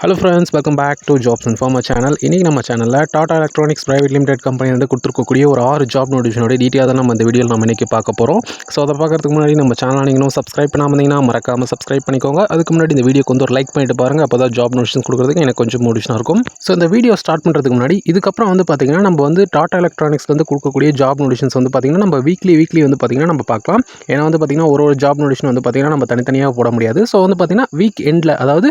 Hello friends, welcome back to Jobs Informer channel. இன்னைக்கு நம்ம சேனல்ல Tata electronics private limited company வந்து கொடுத்துருக்கக்கூடிய ஒரு 6 ஜாப் நோட்டிஃபிகேஷனோட டீடைலா தான் நம்ம இந்த வீடியோல நம்ம இன்னைக்கு பார்க்க போறோம். சோ அத பார்க்கிறதுக்கு முன்னாடி நம்ம சேனலை நீங்க இன்னும் சப்ஸ்கிரைப் பண்ணாம இருந்தீங்கன்னா மறக்காம சப்ஸ்கிரைப் பண்ணிக்கோங்க. அதுக்கு முன்னாடி இந்த வீடியோக்கு வந்து ஒரு லைக் பண்ணிட்டு பாருங்க. அப்பதான் ஜாப் நோட்டிஃபிகேஷன் கொடுக்கிறதுக்கு எனக்கு கொஞ்சம் மோட்டிவேஷனா இருக்கும். சோ இந்த வீடியோ ஸ்டார்ட் பண்றதுக்கு முன்னாடி இதுக்கப்புறம் வந்து பாத்தீங்கன்னா நம்ம வந்து டாடா எலக்ட்ரானிக்ஸ்ல வந்து கொடுக்கக்கூடிய ஜாப் நோட்டிஃபிகேஷன்ஸ் வந்து பாத்தீங்கன்னா நம்ம வீக்லி வந்து பாத்தீங்கன்னா நம்ம பார்க்கலாம். ஏன்னா வந்து பாத்தீங்கன்னா ஒரு ஜாப் நோட்டிஃபிகேஷன் வந்து பாத்தீங்கன்னா நம்ம தனித்தனியா போட முடியாது. சோ வந்து பாத்தீங்கன்னா வீக் எண்ட்ல அதாவது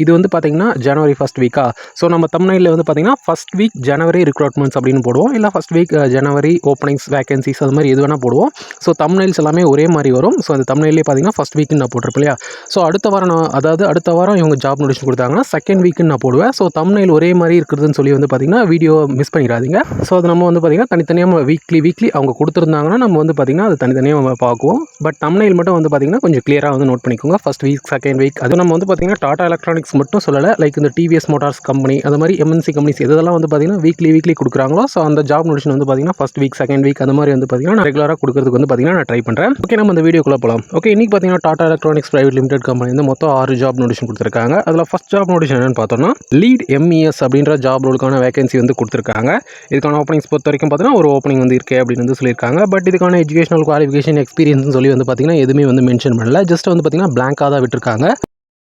இது வந்து பாத்தீங்கன்னா ஜனவரி ஃபர்ஸ்ட் வீக்கா. ஸோ நம்ம தமிழ்நாட்டில் வந்து பார்த்தீங்கன்னா ஃபர்ஸ்ட் வீக் ஜனவரி ரிக்ரூட்மெண்ட்ஸ் அப்படின்னு போடுவோம். இல்லை ஃபர்ஸ்ட் வீக் ஜனவரி ஓப்பனிங்ஸ் வேகன்சிஸ் அது மாதிரி எது வேணால் போடுவோம். ஸோ தமிழ்நாட்ஸ் எல்லாமே ஒரே மாதிரி வரும். ஸோ அந்த தமிழ்லேயே பார்த்தீங்கன்னா ஃபர்ஸ்ட் வீக்குன்னு நான் போட்டிருப்பேன் இல்லையா. ஸோ அடுத்த வாரம் இவங்க ஜாப் நோட்டிஃபிகேஷன் கொடுத்தாங்கன்னா செகண்ட் வீக்குன்னு நான் போடுவேன். ஸோ தமிழ்நாடு ஒரே மாதிரி இருக்குதுன்னு சொல்லி வந்து பார்த்தீங்கன்னா வீடியோ மிஸ் பண்ணிடாதீங்க. ஸோ அது நம்ம வந்து பார்த்தீங்கன்னா தனித்தனியாக வீக்லி அவங்க கொடுத்துருந்தாங்கன்னா நம்ம வந்து பார்த்தீங்கன்னா அது தனித்தனியாக நம்ம பார்க்குவோம். பட் தமிழ்நாடு மட்டும் வந்து பார்த்தீங்கன்னா கொஞ்சம் கிளியராக வந்து நோட் பண்ணிக்கோங்க. ஃபர்ஸ்ட் வீக் செகண்ட் வீக் அது நம்ம வந்து பார்த்தீங்கன்னா டாடா எலக்ட்ரானிக்ஸ் மட்டும் சொல்லலை. லைக் இந்த டிவிஎஸ் மோட்டார்ஸ் கம்பெனி அது மாதிரி எம்என்சி கம்பெனிஸ் இதெல்லாம் வந்து பார்த்தீங்கன்னா வீக்லி கொடுக்குறாங்களோ. ஸோ அந்த ஜாப் நோட்டிஃபிகேஷன் வந்து பார்த்தீங்கன்னா ஃபர்ஸ்ட் வீக் செகண்ட் வீக் அந்த மாதிரி வந்து பார்த்தீங்கன்னா நான் ரெகுலராக கொடுக்கறதுக்கு வந்து பார்த்தீங்கன்னா நான் ட்ரை பண்ணுறேன். ஓகே, நம்ம இந்த வீடியோக்குள்ள போகலாம். ஓகே, இன்னைக்கு பார்த்தீங்கன்னா Tata electronics private limited company வந்து மொத்தம் 6 ஜாப் நோட்டிஃபிகேஷன் கொடுத்துருக்காங்க. அதில் ஃபர்ஸ்ட் ஜாப் நோட்டிஃபிகேஷன் என்னன்னு பார்த்தோம்னா லீட் எம்இஎஸ் அப்படின்ற ஜாப் ரோலுக்கான வேகன்சி வந்து கொடுத்துருக்காங்க. இதுக்கான ஓப்பனிங்ஸ் பொறுத்த வரைக்கும் பார்த்தீங்கன்னா ஒரு ஓப்பனிங் வந்து இருக்கு அப்படின்னு வந்து சொல்லியிருக்காங்க. பட் இதுக்கான எஜுகேஷனல் குவாலிஃபிகேஷன் எக்ஸ்பீரியன்ஸ் சொல்லி வந்து பார்த்தீங்கன்னா எதுவுமே வந்து மென்ஷன் பண்ணல. ஜஸ்ட் வந்து பார்த்தீங்கன்னா பிளாங்காக தான் விட்டுருக்காங்க.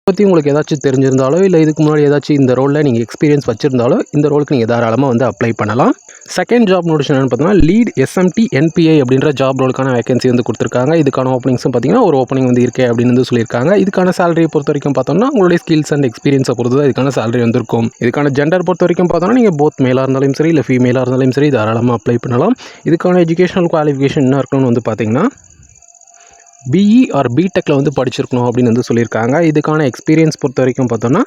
பற்றி உங்களுக்கு ஏதாச்சும் தெரிஞ்சிருந்தாலோ இல்லை இதுக்கு முன்னாடி ஏதாச்சும் இந்த ரோலில் நீங்கள் எக்ஸ்பீரியன்ஸ் வச்சிருந்தாலோ இந்த ரோலுக்கு நீங்கள் தாராளமாக வந்து அப்ளை பண்ணலாம். செகண்ட் ஜாப் நோட்டிஃபிகேஷன் என்னன்னு பார்த்தீங்கன்னா லீட் எஸ்எம்டி என்பிஐ அப்படின்ற ஜாப் ரோலுக்கான வேகன்சி வந்து கொடுத்துருக்காங்க. இதுக்கான ஓப்பனிங்ஸும் பார்த்தீங்கன்னா ஒரு ஓப்பனிங் வந்து இருக்கே அப்படின்னு வந்து சொல்லியிருக்காங்க. இதுக்கான சேலரியை பொறுத்த வரைக்கும் பார்த்தோம்னா உங்களுடைய ஸ்கில்ஸ் அண்ட் எக்ஸ்பீரியன்ஸை பொறுத்து தான் இதுக்கான சேலரி வந்திருக்கும். இதுக்கான ஜெண்டர் பொறுத்த வரைக்கும் பார்த்தோம்னா நீங்கள் போத் மேலாக இருந்தாலும் சரி இல்லை ஃபீமேலாக இருந்தாலும் சரி தாராளமாக அப்ளை பண்ணலாம். இதுக்கான எஜுகேஷனல் குவாலிஃபிகேஷன் என்ன இருக்கணும்னு வந்து பார்த்தீங்கன்னா பிஇ ஆர் பிடெக்கில் வந்து படிச்சிருக்கணும் அப்படின்னு வந்து சொல்லியிருக்காங்க. இதுக்கான எக்ஸ்பீரியன்ஸ் பொறுத்த வரைக்கும் பார்த்தோம்னா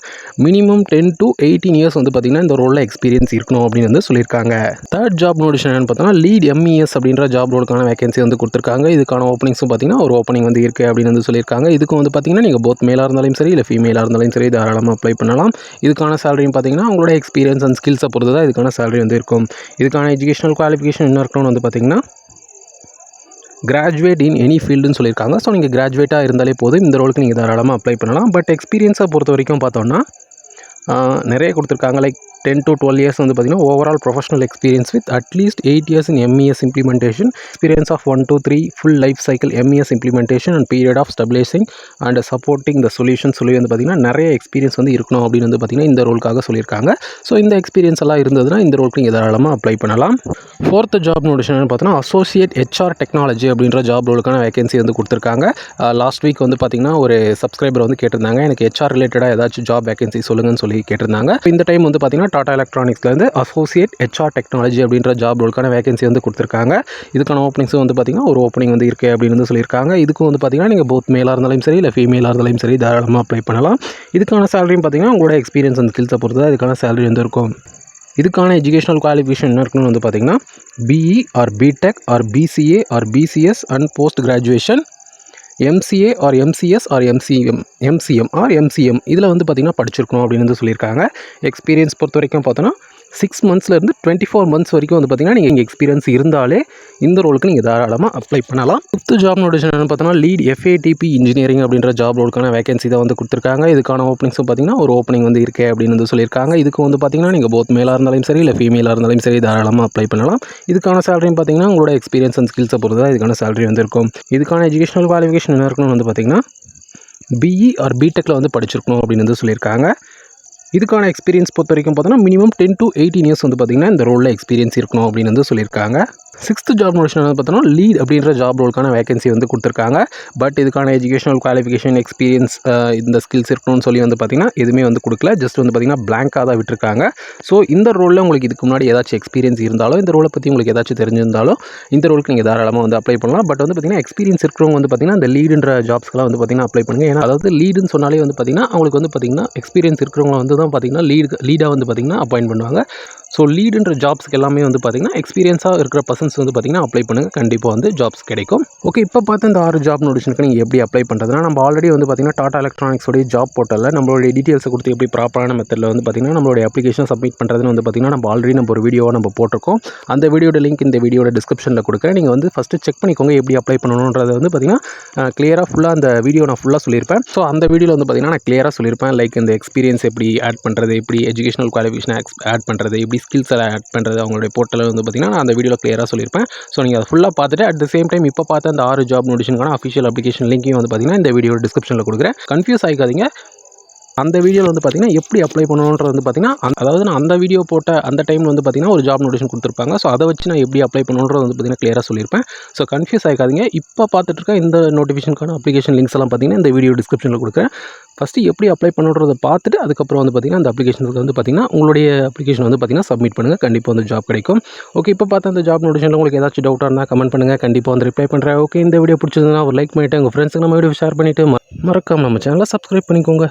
மினிமம் 10 to 18 இயர்ஸ் வந்து பார்த்திங்கன்னா இந்த ரோலில் எக்ஸ்பீரியன்ஸ் இருக்கணும் அப்படின்னு வந்து சொல்லியிருக்காங்க. தேர்ட் ஜாப் நோட்டிஃபிகேஷன் என்னன்னு பார்த்தோம்னா லீட் எம்இஎஸ் அப்படின்ற ஜாப் ரோலுக்கான வேகன்சி வந்து கொடுத்துருக்காங்க. இதுக்கான ஓப்பனிங்ஸும் பார்த்தீங்கன்னா ஒரு ஓப்பனிங் வந்து இருக்குது அப்படின்னு வந்து சொல்லியிருக்காங்க. இதுக்கும் வந்து பார்த்தீங்கன்னா நீங்கள் போத் மேலாக இருந்தாலும் சரி இல்லை ஃபீமேலாக இருந்தாலும் சரி தாராளமாக அப்ளை பண்ணலாம். இதுக்கான சேலரியும் பார்த்தீங்கன்னா உங்களோட எக்ஸ்பீரியன்ஸ் அண்ட் ஸ்கில்ஸை பொறுத்து தான் இதுக்கான சேலரி வந்து இருக்கும். இதுக்கான எஜுகேஷனல் குவாலிஃபிகேஷன் என்ன இருக்கணும்னு வந்து பார்த்திங்கன்னா கிராஜுவேட் இன் எனி ஃபீல்டுன்னு சொல்லியிருக்காங்க. ஸோ நீங்கள் கிராஜுவேட்டாக இருந்தாலே போதும் இந்த ரோலுக்கு நீங்கள் தாராளமாக அப்ளை பண்ணலாம். பட் எக்ஸ்பீரியன்ஸை பொறுத்த வரைக்கும் பார்த்தோன்னா நிறைய கொடுத்துருக்காங்க. லைக் 10 to 12 இயர்ஸ் வந்து பார்த்தீங்கன்னா overall professional experience with at least 8 years in MES implementation, experience of 1 to 3 full life cycle MES implementation and period of stabilising and supporting the solution சொல்லி வந்து பார்த்தீங்கன்னா நிறைய எக்ஸ்பீரியன்ஸ் வந்து இருக்கணும் அப்படின்னு வந்து பார்த்தீங்கன்னா இந்த ரோலுக்காக சொல்லியிருக்காங்க. ஸோ இந்த எக்ஸ்பீரியன்ஸ் எல்லாம் இருந்ததுன்னா இந்த ரோலுக்கு நீங்கள் தாராளமாக அப்ளை பண்ணலாம். ஃபோர்த் ஜாப் நோட்டிஃபிகேஷன் பார்த்தீங்கன்னா அசோசியேட் ஹெச்ஆர் டெக்னாலஜி அப்படின்ற ஜாப் ரோலுக்கான வேகன்சி வந்து கொடுத்துருக்காங்க. லாஸ்ட் வீக் வந்து பார்த்தீங்கன்னா ஒரு சப்ஸ்கிரைபர் வந்து கேட்டிருந்தாங்க எனக்கு ஹெச்ஆர் ரிலேட்டடாக ஏதாச்சும் ஜாப் வேகன்சி சொல்லுங்கன்னு சொல்லி கேட்டிருந்தாங்க. இந்த டைம் வந்து பார்த்தீங்கன்னா டாடா எலக்ட்ரானிக்ஸ்லேருந்து அசோசியேட் ஹெச்ஆர் டெக்னாலஜி அப்படின்ற ஜாப் ரோலுக்கான வேகன்சி வந்து கொடுத்துருக்காங்க. இதுக்கான ஓப்பனிங்ஸும் வந்து பார்த்தீங்கன்னா ஒரு ஓப்பனிங் வந்து இருக்குது அப்படின்னு வந்து சொல்லியிருக்காங்க. இதுக்கும் வந்து பார்த்தீங்கன்னா நீங்கள் போத் மேலாக இருந்தாலும் சரி இல்லை ஃபீமேலாக இருந்தாலும் சரி தாராளமாக அப்ளை பண்ணலாம். இதுக்கான சேலரியும் பார்த்தீங்கன்னா உங்களோட எக்ஸ்பீரியன்ஸ் அண்ட் ஸ்கில்ஸை பொறுத்து தான் இதுக்கான சேலரி வந்து இருக்கும். இதுக்கான எஜுகேஷனல் குவாலிஃபிகேஷன் என்ன இருக்கணும்னு வந்து பார்த்தீங்கன்னா BE or BTech or BCA or BCS and post graduation, MCA or MCS or MCM or MCM இதில் வந்து பார்த்திங்கன்னா படிச்சிருக்கணும் அப்படின்னு வந்து சொல்லியிருக்காங்க. எக்ஸ்பீரியன்ஸ் பொறுத்த வரைக்கும் பார்த்தோன்னா 6 monthsலேருந்து 24 months வரைக்கும் வந்து பார்த்திங்கன்னா நீங்கள் எக்ஸ்பீரியன்ஸ் இருந்தாலே இந்த ரோலுக்கு நீங்கள் தாராளமாக அப்ளை பண்ணலாம். ஃபிஃப்த் ஜாப் நோட்டிஃபிகேஷன் என்னன்னு பார்த்தோன்னா லீட் எஃப்ஏடிபி இன்ஜினியரிங் அப்படின்ற ஜாப் ரோலுக்கான வேகன்சி தான் வந்து கொடுத்துருக்காங்க. இதுக்கான ஓப்பனிங்ஸும் பார்த்திங்கன்னா ஒரு ஓப்பனிங் வந்து இருக்குது அப்படின்னு வந்து சொல்லியிருக்காங்க. இதுக்கு வந்து பார்த்திங்கன்னா நீங்கள் போத் மேலாக இருந்தாலும் சரி இல்லை ஃபீமேலாக இருந்தாலும் சரி தாராளமாக அப்ளை பண்ணலாம். இதுக்கான சேலரியும் பார்த்திங்கன்னா உங்களோட எக்ஸ்பீரியன்ஸ் அண்ட் ஸ்கில்ஸை பொறுத்து தான் இதுக்கான சேலரி வந்து இருக்கும். இதுக்கான எஜுகேஷனல் குவாலிஃபிகேஷன் என்ன இருக்கணும்னு வந்து பார்த்திங்கன்னா பிஇ ஆர் பிடெக்கில் வந்து படிச்சிருக்கணும் அப்படின்னு வந்து சொல்லியிருக்காங்க. இதுக்கான எக்ஸ்பீரியன்ஸ் பொறுத்த வரைக்கும் பார்த்தோன்னா மினிமம் 10 to 18 இயர்ஸ் வந்து பார்த்திங்கன்னா இந்த ரோலில் எக்ஸ்பீரியன்ஸ் இருக்கணும் அப்படின்னு வந்து சொல்லியிருக்காங்க. சிக்ஸ்த் ஜாப் நோட்டிஃபிகேஷன் வந்து பார்த்தோன்னா லீட் அப்படின்ற ஜாப் ரோலுக்கான வேகன்சி வந்து கொடுத்துருக்காங்க. பட் இதுக்கான எஜுகேஷனல் குவாலிஃபிகேஷன் எக்ஸ்பீரியன்ஸ் இந்த ஸ்கில்ஸ் இருக்கணும்னு சொல்லி வந்து பார்த்திங்கன்னா எதுவுமே வந்து கொடுக்கல. ஜஸ்ட் வந்து பார்த்திங்கன்னா பிளாங்காக தான் விட்டுருக்காங்க. ஸோ இந்த ரோலில் உங்களுக்கு இதுக்கு முன்னாடி ஏதாச்சும் எக்ஸ்பீரியன்ஸ் இருந்தாலும் இந்த ரோலை பற்றி உங்களுக்கு ஏதாச்சும் தெரிஞ்சிருந்தாலும் இந்த ரோலுக்கு நீங்கள் தாராளமாக வந்து அப்ளை பண்ணலாம். பட் வந்து பார்த்திங்கன்னா எக்ஸ்பீரியன்ஸ் இருக்கிறவங்க வந்து பார்த்திங்கன்னா இந்த லீடுன்ற ஜாப்ஸ்க்கெலாம் வந்து பார்த்திங்கன்னா அப்ளை பண்ணுங்கள். ஏன்னா அதாவது லீடுன்னு சொன்னாலே வந்து பார்த்திங்கன்னா அவங்களுக்கு வந்து பார்த்திங்கன்னா எக்ஸ்பீரியன்ஸ் இருக்கிறவங்க வந்து தான் பார்த்திங்கன்னா லீடாக வந்து பார்த்திங்கன்னா அப்பாயின்ட் பண்ணுவாங்க. ஸோ லீடுன்ற ஜாப்ஸ்க்கு எல்லாமே வந்து பார்த்திங்கன்னா எக்ஸ்பீரியன்ஸாக இருக்கிற பர்சன்ஸ் வந்து பார்த்திங்கன்னா அப்ளை பண்ணுங்கள், கண்டிப்பாக வந்து ஜாப்ஸ் கிடைக்கும். ஓகே, இப்போ பார்த்து இந்த 6 ஜாப் நோட்டிஃபிகேஷனுக்கு நீங்கள் எப்படி அப்ளை பண்ணுறதுனா, நம்ம ஆல்ரெடி வந்து பார்த்திங்கன்னா டாடா எலக்ட்ரானிக்ஸோடைய ஜாப் போர்ட்டலில் நம்மளுடைய டீட்டெயில்ஸை கொடுத்து எப்படி ப்ராப்பரான மெத்தடில் வந்து பார்த்திங்கன்னா நம்மளுடைய அப்ளிகேஷன் சப்மிட் பண்ணுறதுன்னு வந்து பார்த்திங்கன்னா நம்ம ஆல்ரெடி ஒரு வீடியோவை நம்ம போட்டிருக்கோம். அந்த வீடியோட லிங்க் இந்த வீடியோட டிஸ்கிரிப்ஷனில் கொடுக்குறேன். நீங்கள் வந்து ஃபஸ்ட்டு செக் பண்ணிக்கோங்க எப்படி அப்ளை பண்ணணுன்றது வந்து பார்த்திங்கன்னா கிளியராக ஃபுல்லாக அந்த வீடியோ நான் ஃபுல்லாக சொல்லியிருப்பேன். ஸோ அந்த வீடியோவில் வந்து பார்த்திங்கன்னா நான் கிளியராக சொல்லியிருப்பேன். லைக் இந்த எக்ஸ்பீரியன்ஸ் எப்படி ஆட் பண்ணுறது, எப்படி எஜுகேஷனல் குவாலிஃபிகேஷன் ஆட் பண்ணுறது, எப்படி ஸ்கில்ஸ் ஆட் பண்ணுறது அவங்களுடைய போர்ட்டலில் வந்து பார்த்திங்கன்னா நான் அந்த வீடியோவில் கிளியராக சொல்லியிருப்பேன். ஸோ நீங்கள் அதை ஃபுல்லாக பார்த்துட்டு அட் த சேம் டைம் இப்போ பார்த்த அந்த 6 ஜாப் நோட்டிஃபிகேஷனுக்கான அஃபிஷியல் அப்ளிகேஷன் லிங்கையும் வந்து பார்த்திங்கன்னா இந்த வீடியோட டிஸ்கிரிப்ஷனில் கொடுக்குறேன். கன்ஃபியூஸ் ஆகிக்காதீங்க. அந்த வீடியோவில் வந்து பார்த்திங்கன்னா எப்படி அப்ளை பண்ணணுன்றது வந்து பார்த்திங்கன்னா அதாவது நான் அந்த வீடியோ போட்ட அந்த டைமில் வந்து பார்த்திங்கன்னா ஒரு ஜாப் நோட்டிஃபிகேஷன் கொடுத்துருப்பாங்க. ஸோ அதை வச்சு நான் எப்படி அப்ளை பண்ணணுன்றது வந்து பார்த்திங்கன்னா கிளியராக சொல்லியிருப்பேன். ஸோ கன்ஃபியூஸ் ஆகிக்காதீங்க. இப்போ பார்த்துட்டு இருக்க இந்த நோட்டிஃபிகேஷனுக்கான அப்ளிகேஷன் லிங்க்ஸ் எல்லாம் பார்த்திங்கன்னா இந்த வீடியோ டிஸ்கிரிப்ஷனில் கொடுக்குறேன். ஃபஸ்ட்டு எப்படி அப்ளை பண்ணுறதை பார்த்துட்டு அதுக்கப்புறம் வந்து பார்த்திங்கன்னா அந்த அப்ளிகேஷனுக்கு வந்து பார்த்திங்கன்னா உங்களுடைய அப்ளிகேஷன் வந்து பார்த்திங்கன்னா சப்மிட் பண்ணுங்கள், கண்டிப்பாக வந்து ஜாப் கிடைக்கும். ஓகே, இப்போ பார்த்து அந்த ஜாப் நோட்டிஃபிகேஷனில் உங்களுக்கு ஏதாச்சும் டவுட்டாக இருந்தால் கமெண்ட் பண்ணுங்கள், கண்டிப்பாக வந்து ரிப்ளை பண்ணுறேன். ஓகே, இந்த வீடியோ பிடிச்சதுன்னா ஒரு லைக் பண்ணிவிட்டு உங்கள் ஃப்ரெண்ட்ஸுக்கு நம்ம வீடியோ ஷேர் பண்ணிவிட்டு மறக்காமல் நம்ம சேனலை சப்ஸ்கிரைப் பண்ணிக்கோங்க.